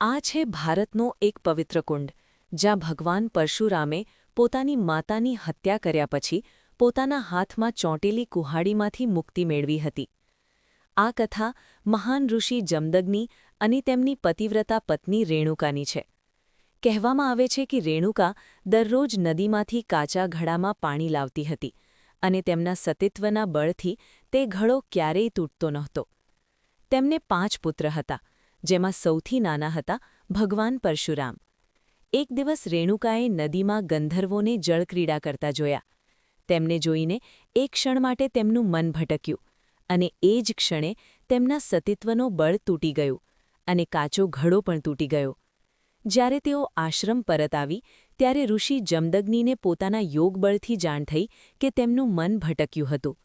આ છે ભારતનો એક પવિત્ર કુંડ જ્યાં ભગવાન પરશુરામે પોતાની માતાની હત્યા કર્યા પછી પોતાના હાથમાં ચોંટેલી કુહાડીમાંથી મુક્તિ મેળવી હતી. આ કથા મહાન ઋષિ જમદગ્નિ અને તેમની પતિવ્રતા પત્ની રેણુકાની છે. કહેવામાં આવે છે કે રેણુકા દરરોજ નદીમાંથી કાચા ઘડામાં પાણી લાવતી હતી અને તેમના સતીત્વના બળથી તે ઘડો ક્યારેય તૂટતો નહોતો. તેમને 5 પુત્ર હતા, જેમાં સૌથી નાના હતા ભગવાન પરશુરામ. એક દિવસ રેણુકાએ નદીમાં ગંધર્વોને જળક્રીડા કરતા જોયા. તેમને જોઈને એક ક્ષણ માટે તેમનું મન ભટક્યું અને એ જ ક્ષણે તેમના સતીત્વનો બળ તૂટી ગયું અને કાચો ઘડો પણ તૂટી ગયો. જ્યારે તેઓ આશ્રમ પરત આવી ત્યારે ઋષિ જમદગ્નિને પોતાના યોગબળથી જાણ થઈ કે તેમનું મન ભટક્યું હતું.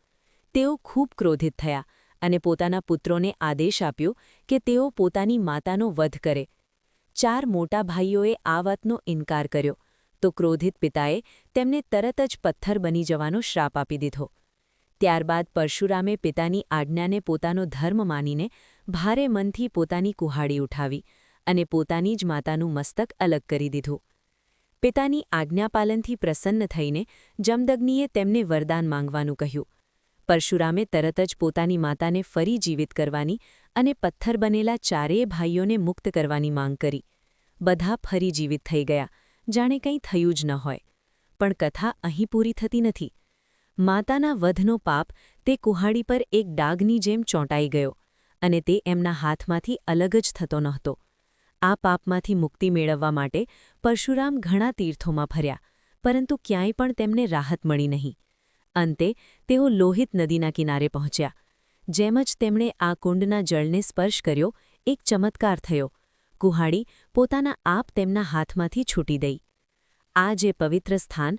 તેઓ ખૂબ ક્રોધિત થયા અને પોતાના પુત્રોને આદેશ આપ્યો કે તેઓ પોતાની માતાનો વધ કરે. 4 મોટા ભાઈઓએ આ વાતનો ઇનકાર કર્યો તો ક્રોધિત પિતાએ તેમને તરત જ પથ્થર બની જવાનો શ્રાપ આપી દીધો. ત્યારબાદ પરશુરામે પિતાની આજ્ઞાને પોતાનો ધર્મ માનીને ભારે મનથી પોતાની કુહાડી ઉઠાવી અને પોતાની જ માતાનું મસ્તક અલગ કરી દીધું. પિતાની આજ્ઞાપાલનથી પ્રસન્ન થઈને જમદગ્નિએ તેમને વરદાન માંગવાનું કહ્યું. પરશુરામે તરત જ પોતાની માતાને ફરી જીવિત કરવાની અને પથ્થર બનેલા 4 ભાઈઓને મુક્ત કરવાની માંગ કરી. બધા ફરી જીવિત થઈ ગયા, જાણે કંઈ થયું જ ન હોય. પણ કથા અહીં પૂરી થતી નથી. માતાના વધનો પાપ તે કુહાડી પર એક ડાઘની જેમ ચોંટાઈ ગયો અને તે એમના હાથમાંથી અલગ જ થતો નહોતો. આ પાપમાંથી મુક્તિ મેળવવા માટે પરશુરામ ઘણા તીર્થોમાં ફર્યા, પરંતુ ક્યાંય પણ તેમને રાહત મળી નહીં. અંતે તેઓ લોહિત નદીના કિનારે પહોંચ્યા. જેમ જ તેમણે આ કુંડના જળને સ્પર્શ કર્યો, એક ચમત્કાર થયો. કુહાડી પોતાના આપ તેમના હાથમાંથી છૂટી ગઈ. આ જે પવિત્ર સ્થાન